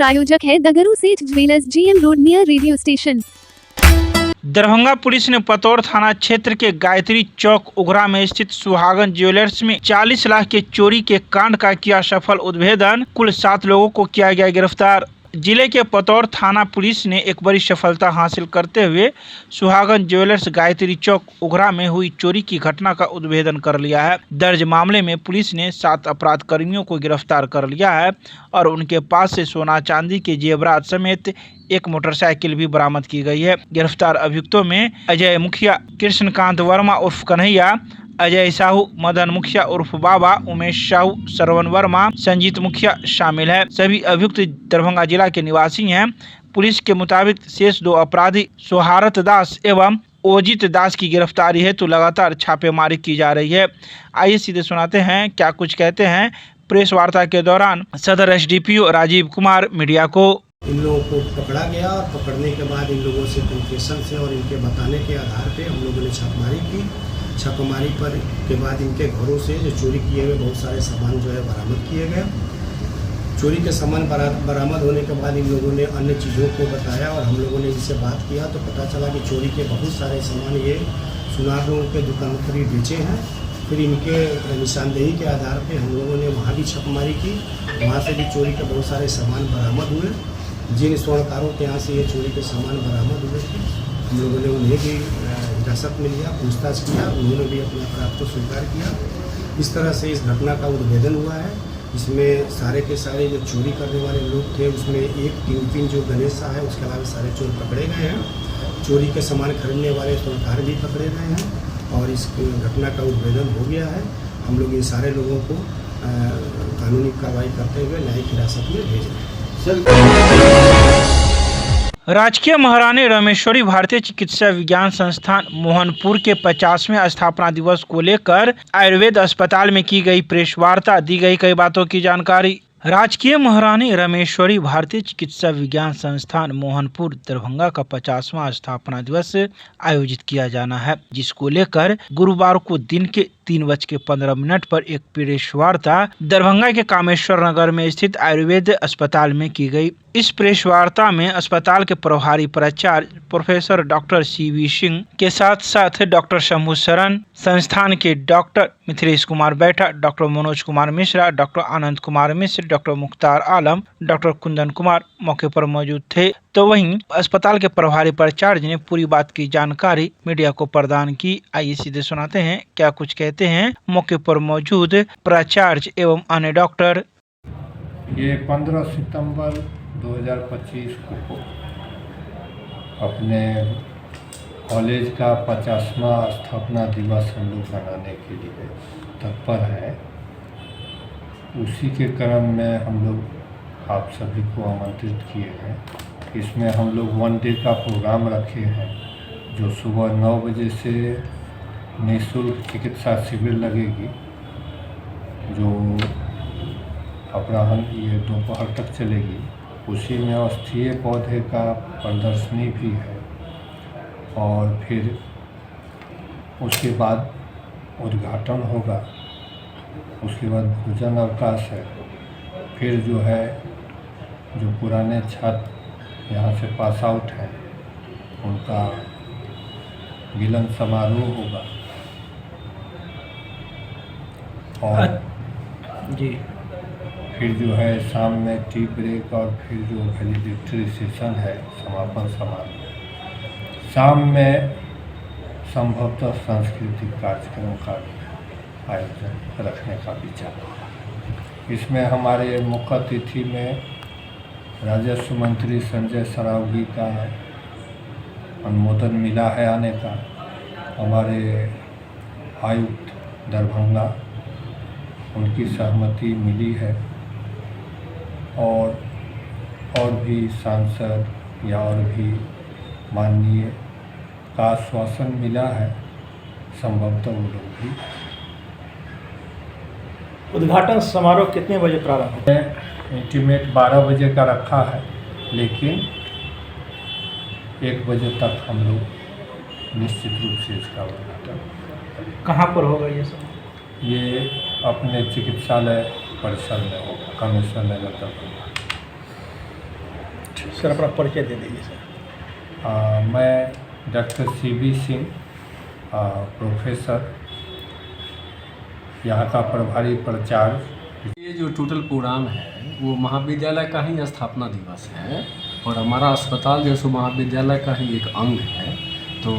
प्रायोजक है दगरू सेठ jewellers, GM road near radio station. Darbhanga police ने पतौर थाना क्षेत्र के गायत्री चौक उगरा में स्थित सुहागन ज्वेलर्स में 40 लाख के चोरी के कांड का किया सफल उद्भेदन। कुल 7 लोगों को किया गया गिरफ्तार। जिले के पतौर थाना पुलिस ने एक बड़ी सफलता हासिल करते हुए सुहागन ज्वेलर्स गायत्री चौक उगरा में हुई चोरी की घटना का उद्भेदन कर लिया है। दर्ज मामले में पुलिस ने 7 अपराध कर्मियों को गिरफ्तार कर लिया है और उनके पास से सोना चांदी के जेवरात समेत एक मोटरसाइकिल भी बरामद की गई है। गिरफ्तार अभियुक्तों में अजय मुखिया, कृष्णकांत वर्मा उर्फ कन्हैया, अजय साहू, मदन मुखिया उर्फ बाबा, उमेश साहू, श्रवण वर्मा, संजीत मुखिया शामिल है। सभी अभियुक्त दरभंगा जिला के निवासी हैं। पुलिस के मुताबिक शेष 2 अपराधी सोहारत दास एवं ओजित दास की गिरफ्तारी है तो लगातार छापेमारी की जा रही है। आइए सीधे सुनाते हैं क्या कुछ कहते हैं प्रेस वार्ता के दौरान सदर SDPO राजीव कुमार मीडिया को। इन लोगों को पकड़ा गया और पकड़ने के बाद इन लोगों से कन्फेशन से और इनके बताने के आधार पे हम लोगों ने छापेमारी की। छापेमारी पर के बाद इनके घरों से जो चोरी किए हुए बहुत सारे सामान जो है बरामद किए गए। चोरी के सामान बरामद होने के बाद इन लोगों ने अन्य चीज़ों को बताया और हम लोगों ने इनसे बात किया तो पता चला कि चोरी के बहुत सारे सामान ये सुनार लोगों के दुकान पर ही बेचे हैं। फिर इनके निशानदेही के आधार पर हम लोगों ने वहाँ भी छापेमारी की। वहाँ से भी चोरी के बहुत सारे सामान बरामद हुए। जिन स्वर्णकारों के यहाँ से ये चोरी के सामान बरामद हुए थे हम लोगों ने उन्हें भी हिरासत में लिया, पूछताछ किया। उन्होंने भी अपने अपराध को स्वीकार किया। इस तरह से इस घटना का उद्भेदन हुआ है। इसमें सारे के सारे जो चोरी करने वाले लोग थे उसमें एक किंगपिन जो गणेश है उसके अलावा सारे चोर पकड़े गए हैं। चोरी के सामान खरीदने वाले स्वर्णकार भी पकड़े गए हैं और इस घटना का उद्भेदन हो गया है। हम लोग इन सारे लोगों को कानूनी कार्रवाई करते हुए न्यायिक हिरासत में भेज रहे हैं। राजकीय महारानी रमेश्वरी भारतीय चिकित्सा विज्ञान संस्थान मोहनपुर के 50वें स्थापना दिवस को लेकर आयुर्वेद अस्पताल में की गई प्रेस वार्ता, दी गई कई बातों की जानकारी। राजकीय महारानी रमेश्वरी भारतीय चिकित्सा विज्ञान संस्थान मोहनपुर दरभंगा का 50वां स्थापना दिवस आयोजित किया जाना है, जिसको लेकर गुरुवार को दिन के 3:15 पर एक प्रेस वार्ता दरभंगा के कामेश्वर नगर में स्थित आयुर्वेद अस्पताल में की गई। इस प्रेस वार्ता में अस्पताल के प्रभारी प्राचार्य प्रोफेसर डॉक्टर CV सिंह के साथ साथ डॉक्टर शंभू शरण, संस्थान के डॉक्टर मिथिलेश कुमार बैठा, doctor Manoj Kumar Mishra, doctor Anand Kumar Mishra, doctor Mukhtar आलम, डॉक्टर कुंदन कुमार मौके पर मौजूद थे। तो वहीं अस्पताल के प्रभारी प्राचार्य ने पूरी बात की जानकारी मीडिया को प्रदान की। आइए सीधे सुनाते हैं क्या कुछ कहते हैं मौके पर मौजूद प्राचार्य एवं अन्य डॉक्टर। ये 15 सितंबर 2025 को अपने कॉलेज का 50वां स्थापना दिवस हम लोग मनाने के लिए तत्पर हैं। उसी के क्रम में हम लोग आप सभी को आमंत्रित किए हैं। इसमें हम लोग 1 डे का प्रोग्राम रखे हैं जो सुबह 9 बजे से निःशुल्क चिकित्सा शिविर लगेगी जो अपराह्न ये दोपहर तक चलेगी। उसी में औषधीय पौधे का प्रदर्शनी भी है और फिर उसके बाद उद्घाटन होगा। उसके बाद भोजन अवकाश है। फिर जो है जो पुराने छात्र यहाँ से पास आउट हैं उनका मिलन समारोह होगा और जी फिर जो है शाम में टी ब्रेक और फिर जो वैलिडिक्टरी सेशन है समापन समारोह। शाम में संभवतः सांस्कृतिक कार्यक्रम का आयोजन रखने का विचार। इसमें हमारे मुख्य अतिथि में राजस्व मंत्री संजय सरावगी का अनुमोदन मिला है आने का। हमारे आयुक्त दरभंगा उनकी सहमति मिली है और भी सांसद या और भी माननीय का आश्वासन मिला है। संभवतः वो लोग भी। उद्घाटन समारोह कितने बजे प्रारंभ होगा? इंटीमेट 12 बजे का रखा है लेकिन 1 बजे तक हम लोग निश्चित रूप से इसका उद्घाटन। कहाँ पर होगा ये सब? ये अपने चिकित्सालय परिसर में होगा, कामेश्वर नगर तक। सर अपना परिचय दे दीजिए सर। मैं डॉक्टर CB सिंह, प्रोफेसर, यहाँ का प्रभारी प्राचार्य। ये जो टोटल प्रोग्राम है वो महाविद्यालय का ही स्थापना दिवस है और हमारा अस्पताल जो सो महाविद्यालय का ही एक अंग है। तो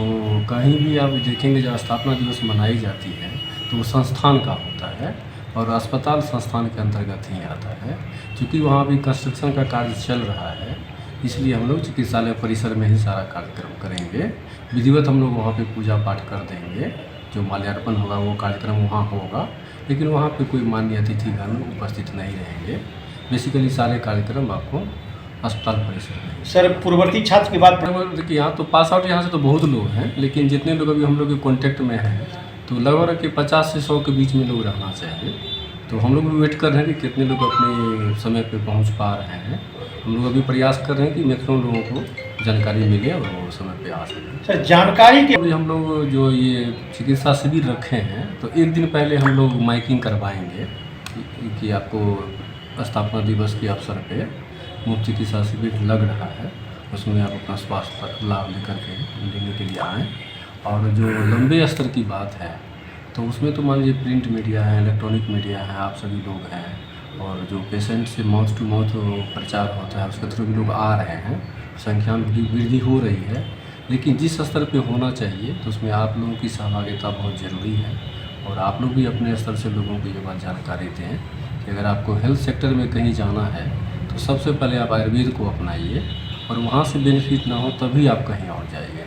कहीं भी आप देखेंगे जब स्थापना दिवस मनाई जाती है तो वो संस्थान का होता है और अस्पताल संस्थान के अंतर्गत ही आता है। क्योंकि वहाँ भी कंस्ट्रक्शन का कार्य चल रहा है, इसलिए हम लोग चिकित्सालय परिसर में ही सारा कार्यक्रम करेंगे। विधिवत हम लोग वहाँ पे पूजा पाठ कर देंगे, जो माल्यार्पण होगा वो कार्यक्रम वहाँ होगा, लेकिन वहाँ पे कोई मान्य अतिथिगण उपस्थित नहीं रहेंगे। बेसिकली सारे कार्यक्रम आपको अस्पताल परिसर में। सर पूर्ववर्ती छात्र की बात देखिए यहाँ तो पास आउट यहाँ से तो बहुत लोग हैं, लेकिन जितने लोग अभी हम लोग के कॉन्टैक्ट में हैं तो लगभग के 50 से 100 के बीच में लोग रहना चाहिए। तो हम लोग भी वेट कर रहे हैं कि कितने लोग अपने समय पे पहुंच पा रहे हैं। हम लोग अभी प्रयास कर रहे हैं कि मैक्सिमम लोगों को जानकारी मिले और वो समय पे आ सकें। सर जानकारी के अभी हम लोग जो ये चिकित्सा शिविर रखे हैं तो एक दिन पहले हम लोग माइकिंग करवाएंगे कि आपको स्थापना दिवस के अवसर पे मुफ्त चिकित्सा शिविर लग रहा है, उसमें आप अपना स्वास्थ्य लाभ लेकर के लेने के लिए आएँ। और जो लंबे स्तर की बात है तो उसमें तो मान लीजिए प्रिंट मीडिया है, इलेक्ट्रॉनिक मीडिया है, आप सभी लोग हैं और जो पेशेंट से माउथ टू माउथ प्रचार होता है उसके थ्रू भी लोग आ रहे हैं। संख्या में भी वृद्धि हो रही है, लेकिन जिस स्तर पे होना चाहिए तो उसमें आप लोगों की सहभागिता बहुत ज़रूरी है। और आप लोग भी अपने स्तर से लोगों को ये बात जानकारी दें कि अगर आपको हेल्थ सेक्टर में कहीं जाना है तो सबसे पहले आप आयुर्वेद को अपनाइए और वहाँ से बेनिफिट ना हो तभी आप कहीं और जाइए।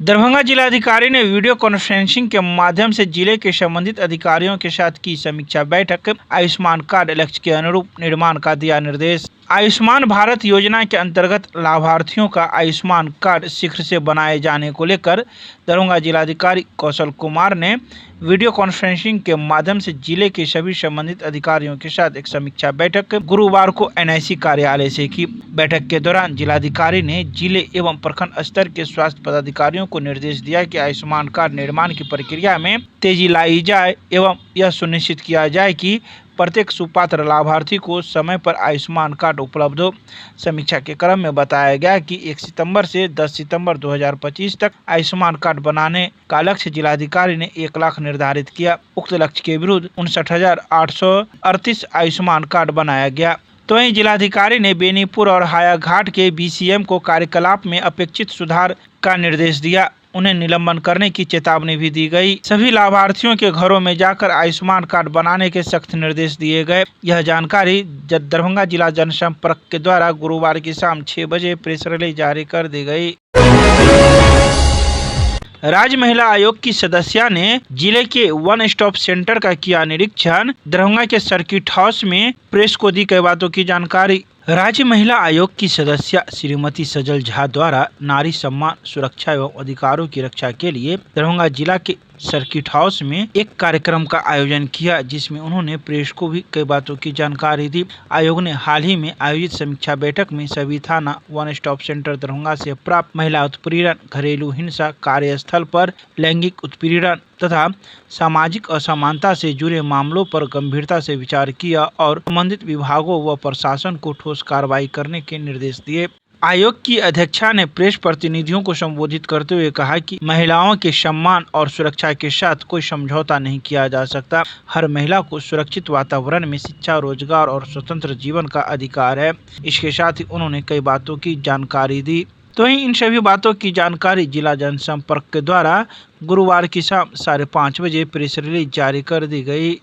दरभंगा जिलाधिकारी ने वीडियो कॉन्फ्रेंसिंग के माध्यम से जिले के संबंधित अधिकारियों के साथ की समीक्षा बैठक। आयुष्मान कार्ड लक्ष्य के अनुरूप निर्माण का दिया निर्देश। आयुष्मान भारत योजना के अंतर्गत लाभार्थियों का आयुष्मान कार्ड शीघ्र से बनाए जाने को लेकर दरभंगा जिलाधिकारी कौशल कुमार ने वीडियो कॉन्फ्रेंसिंग के माध्यम से जिले के सभी संबंधित अधिकारियों के साथ एक समीक्षा बैठक गुरुवार को NIC कार्यालय से की। बैठक के दौरान जिलाधिकारी ने जिले एवं प्रखंड स्तर के स्वास्थ्य पदाधिकारियों को निर्देश दिया कि आयुष्मान कार्ड निर्माण की प्रक्रिया में तेजी लाई जाए एवं यह सुनिश्चित किया जाए कि प्रत्येक सुपात्र लाभार्थी को समय पर आयुष्मान कार्ड उपलब्ध हो। समीक्षा के क्रम में बताया गया कि 1 सितंबर से 10 सितंबर 2025 तक आयुष्मान कार्ड बनाने का लक्ष्य जिलाधिकारी ने 1 लाख निर्धारित किया। उक्त लक्ष्य के विरुद्ध 59,838 आयुष्मान कार्ड बनाया गया। तो वहीं जिलाधिकारी ने बेनीपुर और हायाघाट के BCM को कार्यकलाप में अपेक्षित सुधार का निर्देश दिया। उन्हें निलंबन करने की चेतावनी भी दी गई। सभी लाभार्थियों के घरों में जाकर आयुष्मान कार्ड बनाने के सख्त निर्देश दिए गए। यह जानकारी दरभंगा जिला जनसंपर्क के द्वारा गुरुवार की शाम 6 बजे प्रेस रिलीज जारी कर दी गई। राज्य महिला आयोग की सदस्या ने जिले के वन स्टॉप सेंटर का किया निरीक्षण। दरभंगा के सर्किट हाउस में प्रेस को दी कई बातों की जानकारी। राज्य महिला आयोग की सदस्या श्रीमती सजल झा द्वारा नारी सम्मान, सुरक्षा एवं अधिकारों की रक्षा के लिए दरभंगा जिला के सर्किट हाउस में एक कार्यक्रम का आयोजन किया, जिसमें उन्होंने प्रेस को भी कई बातों की जानकारी दी। आयोग ने हाल ही में आयोजित समीक्षा बैठक में सभी थाना वन स्टॉप सेंटर दरभंगा से प्राप्त महिला उत्पीड़न, घरेलू हिंसा, कार्यस्थल पर लैंगिक उत्पीड़न तथा सामाजिक असमानता से जुड़े मामलों पर गंभीरता से विचार किया और संबंधित विभागों व प्रशासन को ठोस कार्रवाई करने के निर्देश दिए। आयोग की अध्यक्षा ने प्रेस प्रतिनिधियों को संबोधित करते हुए कहा कि महिलाओं के सम्मान और सुरक्षा के साथ कोई समझौता नहीं किया जा सकता। हर महिला को सुरक्षित वातावरण में शिक्षा, रोजगार और स्वतंत्र जीवन का अधिकार है। इसके साथ ही उन्होंने कई बातों की जानकारी दी। तो वहीं इन सभी बातों की जानकारी जिला जनसंपर्क के द्वारा गुरुवार की शाम 5:30 बजे प्रेस रिलीज जारी कर दी गई।